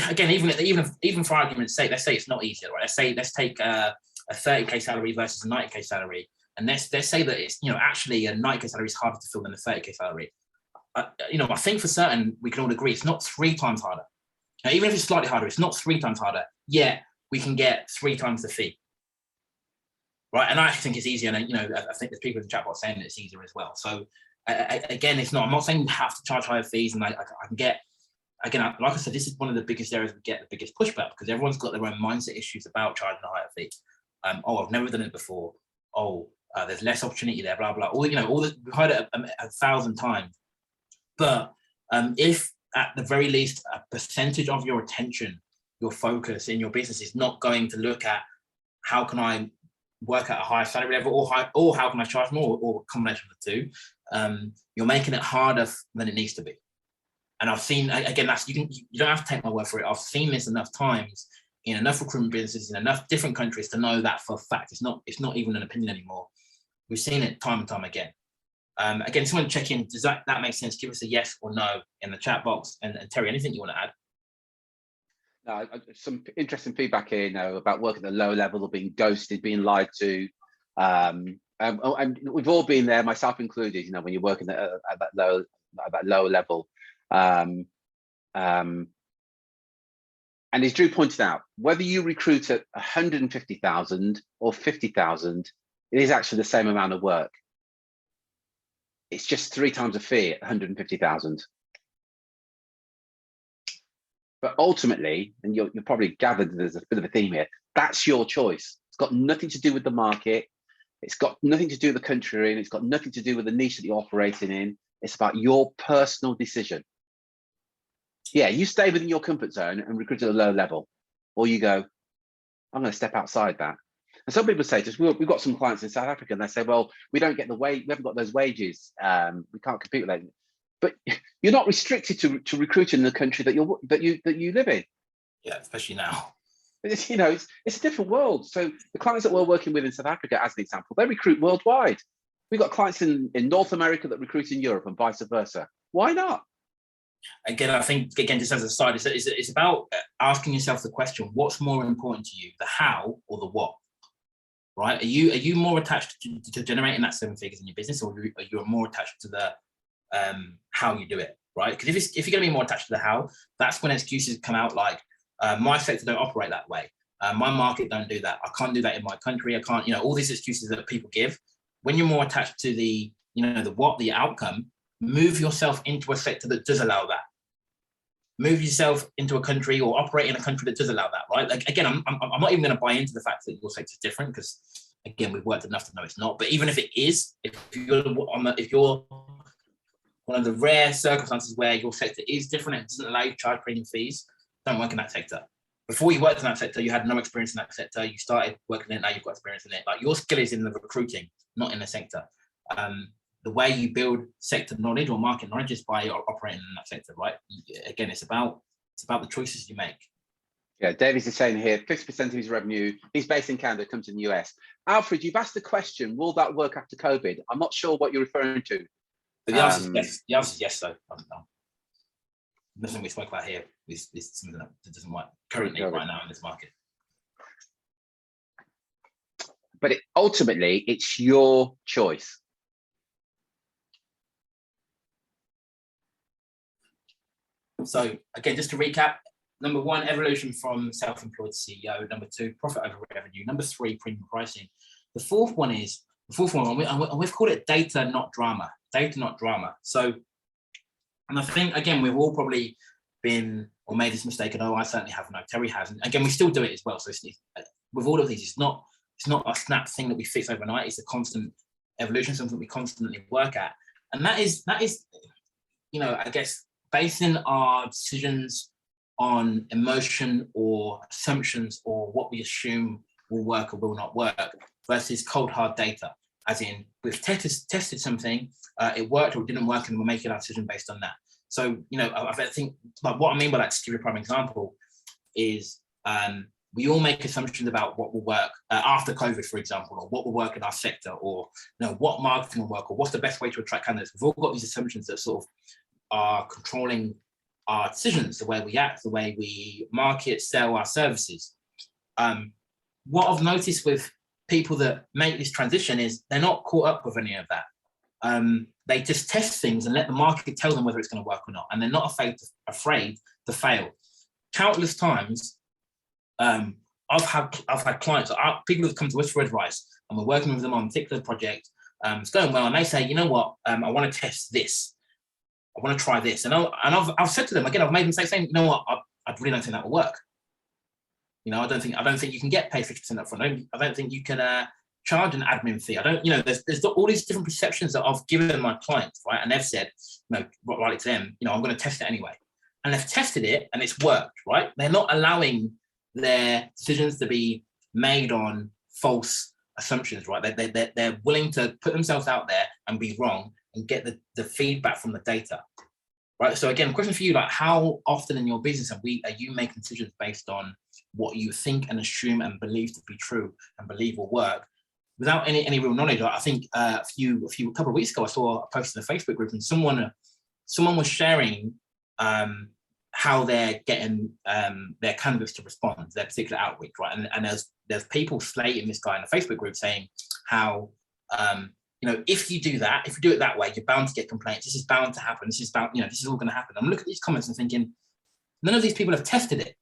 Again, even for argument's sake, let's say it's not easier, right? Let's take a 30k salary versus a 90k salary, and let's say that it's, you know, actually a 90k salary is harder to fill than a 30k salary. You know, I think for certain we can all agree it's not 3 times harder. Now, even if it's slightly harder, it's not 3 times harder. Yet we can get 3 times the fee, right? And I think it's easier. And, you know, I think there's people in the chat box saying that it's easier as well. So again, it's not. I'm not saying you have to charge higher fees, and I can get. Again, like I said, this is one of the biggest areas we get the biggest pushback, because everyone's got their own mindset issues about charging a higher fee. Oh, I've never done it before. Oh, there's less opportunity there. Blah blah. All, you know, all this, we've heard it 1,000 times. But if at the very least a percentage of your attention, your focus in your business is not going to look at how can I work at a higher salary level, or how can I charge more, or a combination of the two, you're making it harder than it needs to be. And I've seen, again, that's, you don't have to take my word for it. I've seen this enough times in enough recruitment businesses in enough different countries to know that for a fact. It's not even an opinion anymore. We've seen it time and time again. Again, someone check in. Does that make sense? Give us a yes or no in the chat box. And Terry, anything you want to add? Some interesting feedback here, you know, about working at the low level, or being ghosted, being lied to. And we've all been there, myself included. You know, when you're working at that lower level. And as Drew pointed out, whether you recruit at 150,000 or 50,000, it is actually the same amount of work. It's just 3 times a fee at 150,000. But ultimately, and you'll probably gathered there's a bit of a theme here, that's your choice. It's got nothing to do with the market. It's got nothing to do with the country you're in. It's got nothing to do with the niche that you're operating in. It's about your personal decision. Yeah, you stay within your comfort zone and recruit at a low level, or you go, I'm going to step outside that. And some people say to us, we've got some clients in South Africa, and they say, well, we don't get the wage, we haven't got those wages, we can't compete with them. But you're not restricted to recruit in the country that you live in. Yeah, especially now. It's, you know, it's a different world. So the clients that we're working with in South Africa, as an example, they recruit worldwide. We've got clients in North America that recruit in Europe, and vice versa. Why not? Again, I think, just as a side, it's about asking yourself the question: what's more important to you, the how or the what? Right? Are you more attached to generating that 7 figures in your business, or are you more attached to the how you do it? Right? Because if you're going to be more attached to the how, that's when excuses come out like, my sector don't operate that way. My market don't do that. I can't do that in my country. I can't. You know, all these excuses that people give. When you're more attached to the, you know, the what, the outcome, move yourself into a sector that does allow that. Move yourself into a country, or operate in a country that does allow that, right? Like, again, I'm not even going to buy into the fact that your sector is different, because, again, we've worked enough to know it's not. But even if it is, if you're one of the rare circumstances where your sector is different and doesn't allow you to charge premium fees, don't work in that sector. Before you worked in that sector, you had no experience in that sector. You started working in it, now you've got experience in it. Like, your skill is in the recruiting, not in the sector. The way you build sector knowledge or market knowledge is by operating in that sector, right? Again, it's about the choices you make. Yeah, Davies is saying here, 50% of his revenue, he's based in Canada, comes in the US. Alfred, you've asked the question, will that work after COVID? I'm not sure what you're referring to. But the answer is yes. The answer is yes, though. Nothing we spoke about here is something that doesn't work currently right now in this market. But ultimately, it's your choice. So again, just to recap, number one, evolution from self-employed to CEO. Number two, profit over revenue. Number three, premium pricing. The fourth one, we've called it data, not drama. Data, not drama. So, and I think, again, we've all probably been or made this mistake, and I certainly have. No, Terry has. And again, we still do it as well. So with all of these, it's not a snap thing that we fix overnight. It's a constant evolution, something we constantly work at. And that is, I guess, basing our decisions on emotion or assumptions or what we assume will work or will not work versus cold hard data, as in we've tested something, it worked or didn't work, and we're making our decision based on that. So, I think, like, what I mean by that, to give you a prime example, is we all make assumptions about what will work after COVID, for example, or what will work in our sector, or what marketing will work, or what's the best way to attract candidates. We've all got these assumptions that sort of are controlling our decisions, the way we act, the way we market, sell our services. What I've noticed with people that make this transition is they're not caught up with any of that. They just test things and let the market tell them whether it's going to work or not, and they're not afraid to fail. Countless times, I've had clients, people who've come to us for advice, and we're working with them on a particular project. It's going well, and they say, you know what, I want to test this. I want to try this, and I've said to them again. I've made them saying, you know what, I really don't think that will work. I don't think you can get paid 50% upfront. I don't think you can charge an admin fee. I don't. There's all these different perceptions that I've given my clients, right? And they've said, rightly to them, I'm going to test it anyway, and they've tested it and it's worked, right? They're not allowing their decisions to be made on false assumptions, right? They're willing to put themselves out there and be wrong and get the feedback from the data, right? So again, question for you, like, how often in your business are you making decisions based on what you think and assume and believe to be true and believe will work without any real knowledge? I think a couple of weeks ago, I saw a post in the Facebook group, and someone was sharing how they're getting their candidates to respond to their particular outreach, right? And there's people slating this guy in the Facebook group saying how if you do it that way, you're bound to get complaints. This is bound to happen. This is bound, this is all going to happen. I'm looking at these comments and thinking, none of these people have tested it.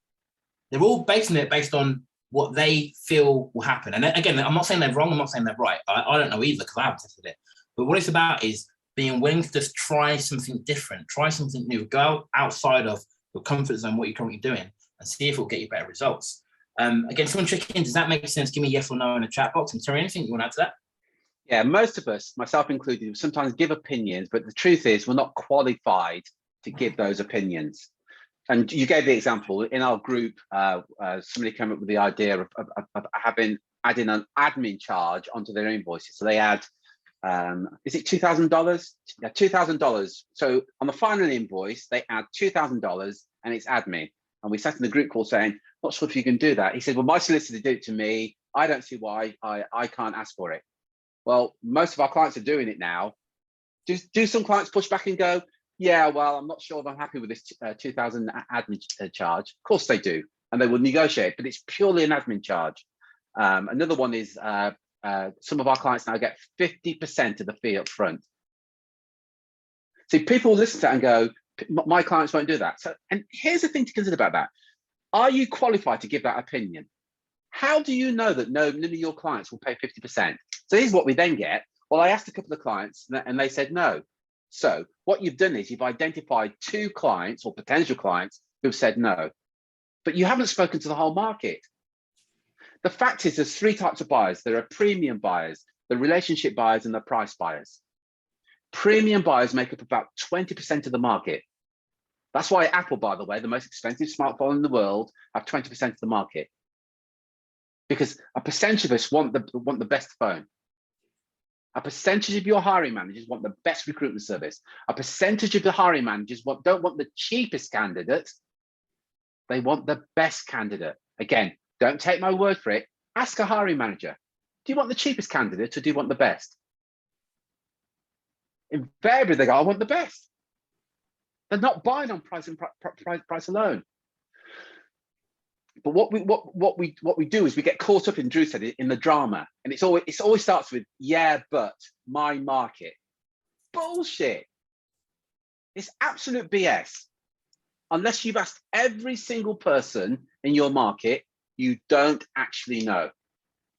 They're all basing it based on what they feel will happen. And again, I'm not saying they're wrong. I'm not saying they're right. I don't know either, because I haven't tested it. But what it's about is being willing to just try something different, try something new, go outside of your comfort zone, what you're currently doing, and see if it will get you better results. Again, someone check in. Does that make sense? Give me yes or no in the chat box. And Terry, anything you want to add to that? Yeah, most of us, myself included, sometimes give opinions, but the truth is we're not qualified to give those opinions. And you gave the example in our group. Somebody came up with the idea of adding an admin charge onto their invoices. So they add, is it $2,000? Yeah, $2,000. So on the final invoice, they add $2,000 and it's admin. And we sat in the group call saying, not sure if you can do that. He said, well, my solicitor did it to me. I don't see why I can't ask for it. Well, most of our clients are doing it now. Do some clients push back and go, yeah, well, I'm not sure if I'm happy with this 2,000 admin charge? Of course they do, and they will negotiate, but it's purely an admin charge. Another one is some of our clients now get 50% of the fee up front. See, people listen to that and go, my clients won't do that. So, and here's the thing to consider about that. Are you qualified to give that opinion? How do you know that none of your clients will pay 50%? So here's what we then get. Well, I asked a couple of clients and they said no. So what you've done is you've identified 2 clients or potential clients who've said no, but you haven't spoken to the whole market. The fact is there's 3 types of buyers. There are premium buyers, the relationship buyers, and the price buyers. Premium buyers make up about 20% of the market. That's why Apple, by the way, the most expensive smartphone in the world, have 20% of the market. Because a percentage of us want the best phone. A percentage of your hiring managers want the best recruitment service. A percentage of the hiring managers don't want the cheapest candidate. They want the best candidate. Again, don't take my word for it. Ask a hiring manager, do you want the cheapest candidate or do you want the best? Invariably, they go, I want the best. They're not buying on price and price alone. But what we do is we get caught up in, Drew said it, in the drama, and it always starts with, yeah, but my market. Bullshit. It's absolute BS. Unless you've asked every single person in your market, you don't actually know.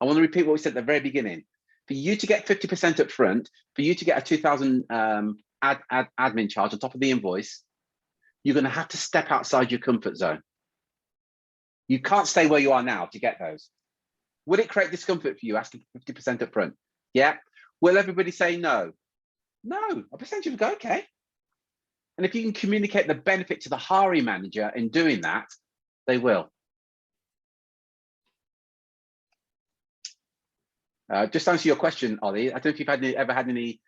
I want to repeat what we said at the very beginning. For you to get 50% up front, for you to get a 2,000 admin charge on top of the invoice, you're going to have to step outside your comfort zone. You can't stay where you are now to get those. Will it create discomfort for you asking for 50% up front? Yeah. Will everybody say no? No. A percentage will go, okay. And if you can communicate the benefit to the hiring manager in doing that, they will. Just to answer your question, Ollie, I don't know if you've ever had any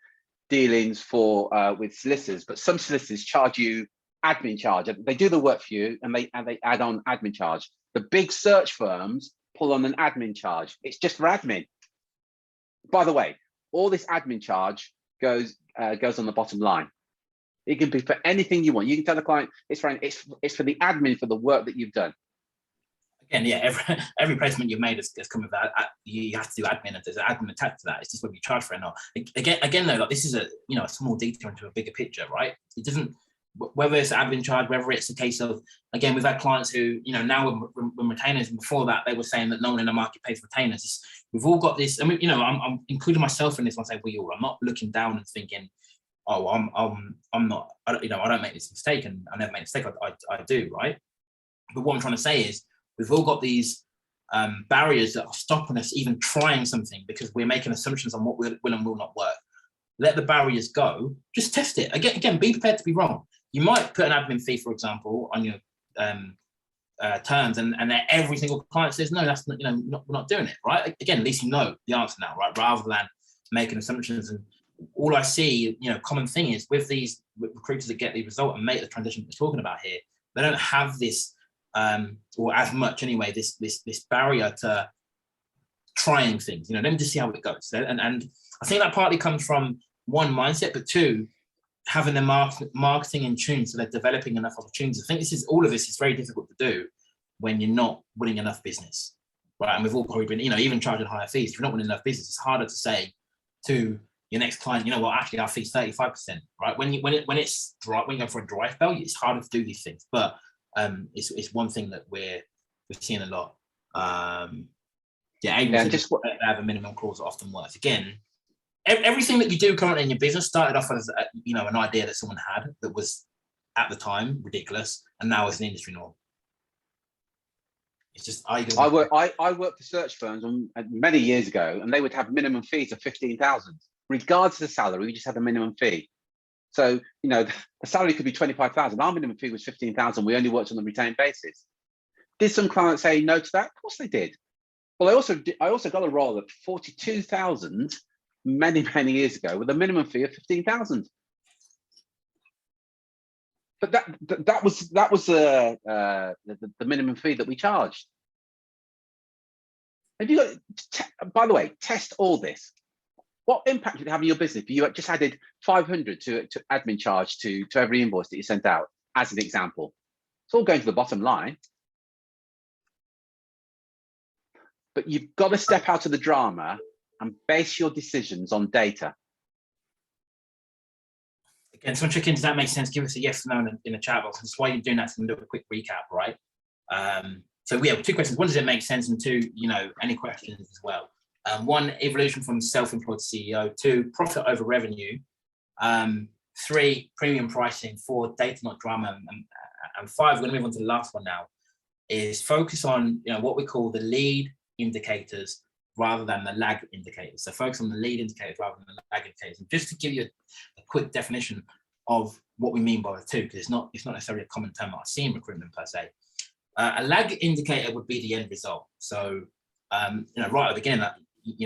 dealings with solicitors, but some solicitors charge you admin charge. They do the work for you and they add on admin charge. The big search firms pull on an admin charge. It's just for admin. By the way, all this admin charge goes on the bottom line. It can be for anything you want. You can tell the client it's for the admin for the work that you've done. Again, yeah, every placement you've made has come with that. You have to do admin, and there's an admin attached to that. It's just whether you charge for it or not. Again, though, like this is a small detail into a bigger picture, right? It doesn't, whether it's admin charge, whether it's a case of, again, we've had clients who, now when retainers, and before that they were saying that no one in the market pays retainers. We've all got this. I mean, I'm including myself in this one. I say we all. I'm not looking down and thinking, oh, I'm not. I don't make this mistake, and I never make a mistake. I do, right? But what I'm trying to say is, we've all got these barriers that are stopping us even trying something because we're making assumptions on what will and will not work. Let the barriers go. Just test it. Again, be prepared to be wrong. You might put an admin fee, for example, on your terms, and every single client says, no, that's not, we're not doing it, right? Again, at least you know the answer now, right? Rather than making assumptions. And all I see, common thing is with these recruiters that get the result and make the transition we're talking about here, they don't have this, or as much anyway, this barrier to trying things. Let me just see how it goes. And I think that partly comes from one mindset, but two, having the marketing in tune, so they're developing enough opportunities. I think all of this is very difficult to do when you're not winning enough business, right? And we've all probably been, even charging higher fees. If you're not winning enough business, it's harder to say to your next client, actually our fee's 35%, right? When you go for a dry spell, it's harder to do these things. But it's one thing that we're seeing a lot. Just have a minimum clause that often works. Again, everything that you do currently in your business started off as an idea that someone had that was at the time ridiculous, and now it's an industry norm. It's just I worked for search firms many years ago, and they would have minimum fees of 15,000, regardless of the salary. We just had a minimum fee. So the salary could be 25,000. Our minimum fee was 15,000. We only worked on a retained basis. Did some clients say no to that? Of course they did. Well, I also got a role at 42,000 many years ago with a minimum fee of 15,000. But that was the minimum fee that we charged. Have you got? By the way, test all this. What impact did it have on your business if you just added 500 to admin charge to every invoice that you sent out, as an example? It's all going to the bottom line. But you've got to step out of the drama and base your decisions on data. Again, someone check in, does that make sense? Give us a yes or no in the chat box. That's why you're doing that, so we can do a quick recap, right? So we have two questions. One, does it make sense? And two, any questions as well. One, evolution from self-employed to CEO. Two, profit over revenue. Three, premium pricing. Four, data not drama. And five, we're going to move on to the last one now, is focus on what we call the lead indicators rather than the lag indicators. So focus on the lead indicators rather than the lag indicators. And just to give you a quick definition of what we mean by the two, because it's not necessarily a common term that I see in recruitment per se. A lag indicator would be the end result. So, right at the beginning, I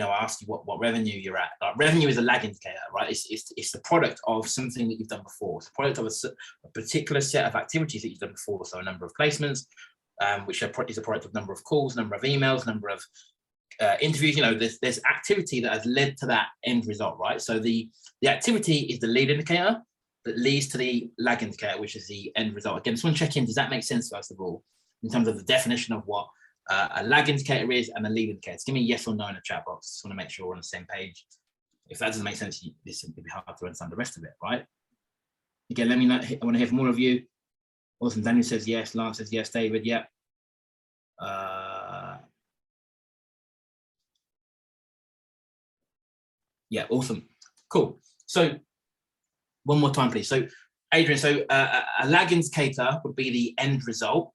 asked you what revenue you're at. Revenue is a lag indicator, right? It's the product of something that you've done before. It's the product of a particular set of activities that you've done before. So a number of placements, which is a product of number of calls, number of emails, number of interviews. There's activity that has led to that end result, right? So the activity is the lead indicator that leads to the lag indicator, which is the end result. Again, just want to check in, does that make sense, first of all, in terms of the definition of what a lag indicator is and a lead indicator? Give me yes or no in the chat box. Just want to make sure we're on the same page. If that doesn't make sense, this would be hard to understand the rest of it, right? Again, let me know. I want to hear from all of you. Awesome. Daniel says yes. Lance says yes. David, yeah. Yeah, awesome. Cool. So one more time, please. So Adrian, a lag indicator would be the end result.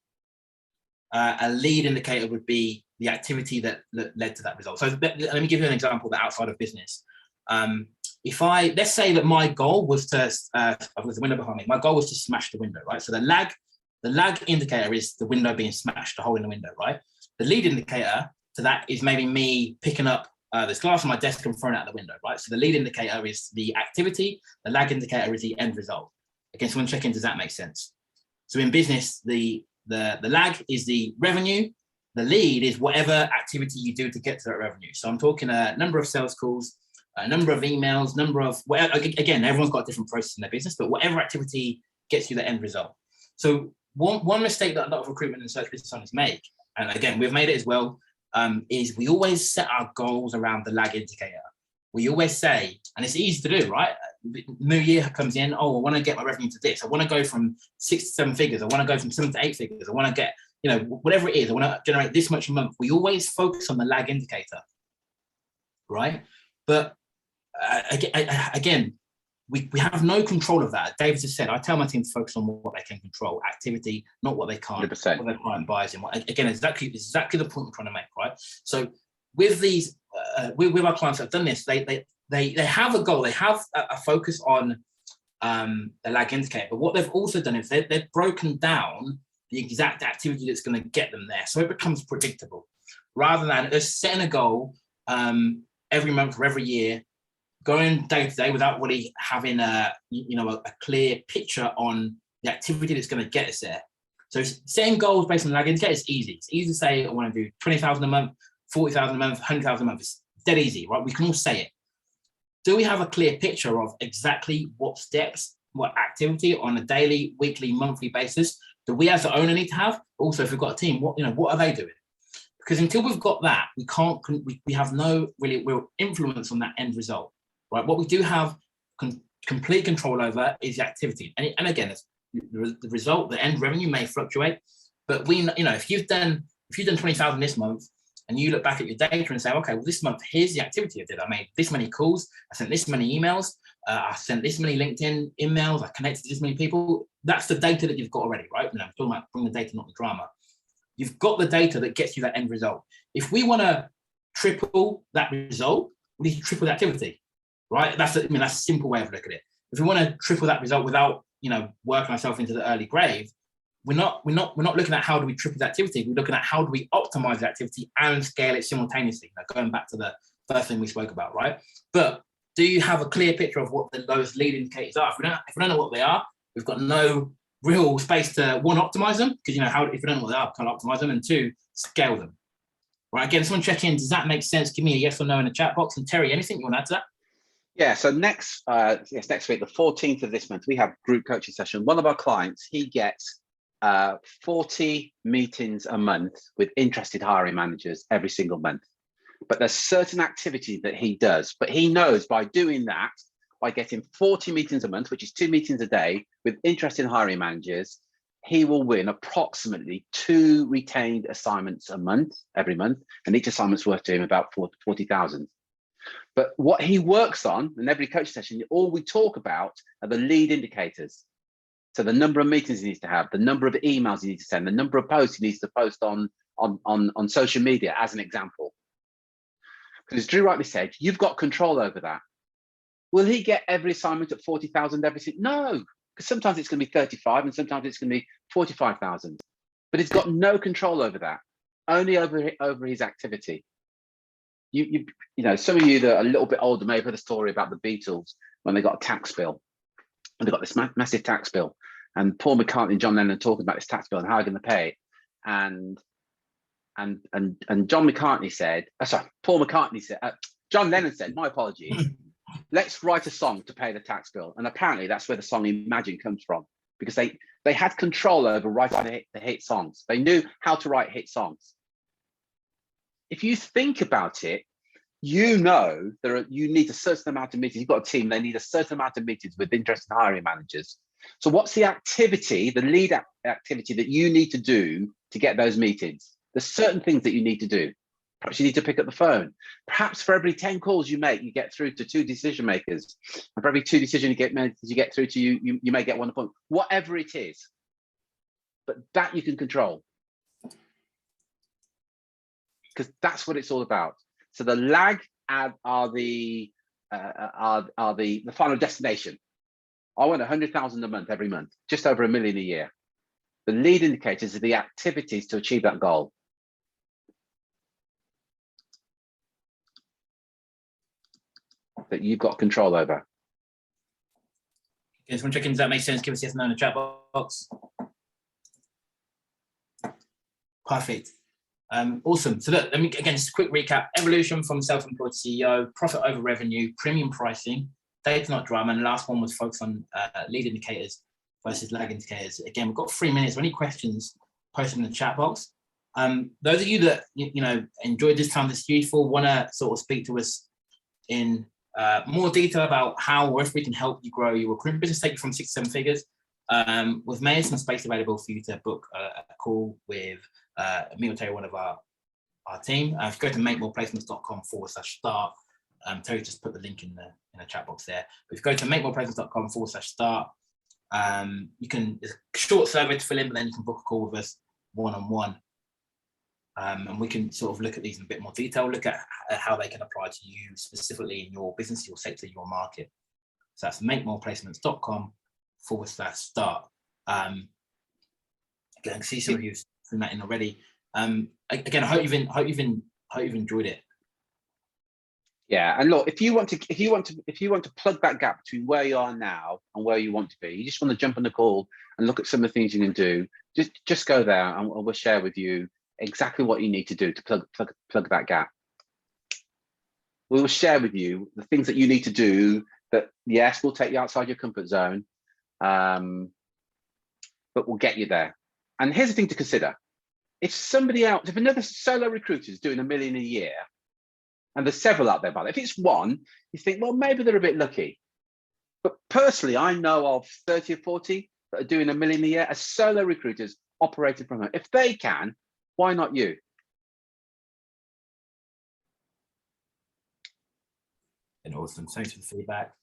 A lead indicator would be the activity that led to that result. So let me give you an example that outside of business. Let's say that my goal was to, with the window behind me, my goal was to smash the window, right? So the lag indicator is the window being smashed, the hole in the window, right? The lead indicator to that is maybe me picking up this glass on my desk and throwing it out the window, right? So the lead indicator is the activity, the lag indicator is the end result. Again, so when checking, does that make sense? So in business, the lag is the revenue, the lead is whatever activity you do to get to that revenue. So I'm talking a number of sales calls, a number of emails, again, everyone's got a different process in their business, but whatever activity gets you the end result. So one mistake that a lot of recruitment and search business owners make, and again, we've made it as well, is we always set our goals around the lag indicator. We always say, and it's easy to do, right? New year comes in, I want to get my revenue to this. I want to go from 6 to 7 figures. I want to go from 7 to 8 figures. I want to get, whatever it is, I want to generate this much a month. We always focus on the lag indicator, right? But again, we have no control of that. David just said, I tell my team to focus on what they can control, activity, not what they can't, 100%. what their client buys in. Again, exactly the point I'm trying to make, right? So with these, with our clients that have done this, they have a goal, they have a focus on the lag indicator, but what they've also done is they've broken down the exact activity that's going to get them there. So it becomes predictable rather than just setting a goal every month or every year, going day to day without really having a clear picture on the activity that's going to get us there. So setting goals based on lag indicator is easy. It's easy to say, I want to do 20,000 a month, 40,000 a month, 100,000 a month. It's dead easy, right? We can all say it. Do we have a clear picture of exactly what steps, what activity on a daily, weekly, monthly basis do we as the owner need to have? Also, if we've got a team, what are they doing? Because until we've got that, we have no really real influence on that end result, right? What we do have complete control over is the activity. And again, the result, the end revenue may fluctuate, but if you've done 20,000 this month, and you look back at your data and say, okay, well, this month, here's the activity I did. I made this many calls. I sent this many emails. I sent this many LinkedIn emails. I connected to this many people. That's the data that you've got already, right? I'm talking about bring the data, not the drama. You've got the data that gets you that end result. If we want to triple that result, we need to triple the activity, right? That's a simple way of looking at it. If we want to triple that result without, working ourselves into the early grave, we're not looking at how do we triple the activity. We're looking at how do we optimize the activity and scale it simultaneously. Going back to the first thing we spoke about, right? But do you have a clear picture of what those lead indicators are? If we don't know what they are, we've got no real space to one, optimize them, because if we don't know what they are, can't optimize them, and two, scale them. Right? Again, someone check in. Does that make sense? Give me a yes or no in the chat box. And Terry, anything you want to add to that? Yeah, so next week, the 14th of this month, we have group coaching session. One of our clients, he gets 40 meetings a month with interested hiring managers every single month. But there's certain activity that he does, but he knows by doing that, by getting 40 meetings a month, which is 2 meetings a day with interested hiring managers, he will win approximately 2 retained assignments a month, every month, and each assignment's worth to him about 40,000. But what he works on in every coaching session, all we talk about are the lead indicators. So the number of meetings he needs to have, the number of emails he needs to send, the number of posts he needs to post on social media, as an example. Because as Drew rightly said, you've got control over that. Will he get every assignment at 40,000 every single? No, because sometimes it's going to be 35 and sometimes it's going to be 45,000. But he's got no control over that, only over his activity. You know, some of you that are a little bit older may have heard a story about the Beatles when they got a tax bill, and they got this massive tax bill, and Paul McCartney and John Lennon talking about this tax bill and how they're going to pay it, and John McCartney said, Paul McCartney said, John Lennon said, my apologies, let's write a song to pay the tax bill. And apparently that's where the song Imagine comes from, because they had control over writing the hit songs. They knew how to write hit songs. If you think about it, you know you need a certain amount of meetings. You've got a team, they need a certain amount of meetings with interested hiring managers. So what's the activity, the lead activity that you need to do to get those meetings? There's certain things that you need to do. Perhaps you need to pick up the phone. Perhaps for every 10 calls you make, you get through to 2 decision makers. And for every 2 decisions you get through to, you may get 1 appointment. Whatever it is, but that you can control, because that's what it's all about. So the lag are the final destination. I want 100,000 a month every month, just over $1 million a year. The lead indicators are the activities to achieve that goal. That you've got control over. Just want to check in, does that make sense? Give us yes or no in the chat box. Perfect. Awesome. So look, let me, again, just a quick recap. Evolution from self-employed CEO, profit over revenue, premium pricing, data not drama, and the last one was focused on lead indicators versus lag indicators. Again, we've got 3 minutes. Any questions, post them in the chat box. Those of you that you know enjoyed this time, this useful, want to sort of speak to us in more detail about how or if we can help you grow your recruitment business, take it from 6 to 7 figures. We've made some space available for you to book a call with me or Terry, one of our team. If you go to makemoreplacements.com/start, Terry just put the link in the chat box there. But if you go to makemoreplacements.com/start, you can, there's a short survey to fill in, but then you can book a call with us one-on-one. And we can sort of look at these in a bit more detail, look at how they can apply to you specifically in your business, your sector, your market. So that's makemoreplacements.com/start. Again, see some of you from that in already. Again, I hope you've enjoyed it. Yeah, and look, if you want to plug that gap between where you are now and where you want to be, you just want to jump on the call and look at some of the things you can do. Just go there, and we'll share with you exactly what you need to do to plug that gap. We will share with you the things that you need to do that, yes, will take you outside your comfort zone, but we'll get you there. And here's the thing to consider. If another solo recruiter is doing $1 million a year, and there's several out there, but if it's one, you think, well, maybe they're a bit lucky. But personally, I know of 30 or 40 that are doing $1 million a year as solo recruiters operating from home. If they can, why not you? And awesome. Thanks for the feedback.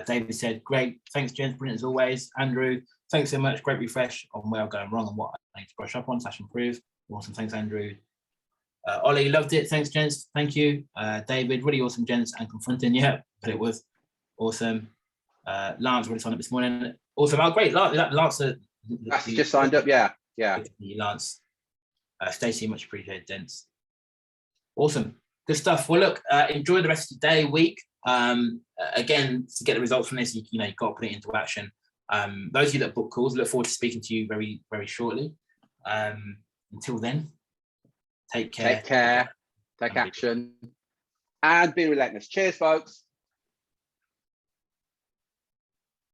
David said, great. Thanks, gents. Brilliant as always. Andrew, thanks so much. Great refresh on where I'm going wrong and what I need to brush up on / improve. Awesome. Thanks, Andrew. Ollie, loved it. Thanks, gents. Thank you. David, really awesome, gents, and confronting. Yeah, but it was awesome. Lance already signed up this morning. Awesome. Oh, great. Lance just signed up. Yeah. Lance. Stacey, much appreciated, gents. Awesome. Good stuff. Well, look, enjoy the rest of the day, week. Again, to get the results from this, you've got to put it into action. Those of you that book calls, look forward to speaking to you very, very shortly. Until then, take care. Take action, and be relentless. Cheers, folks.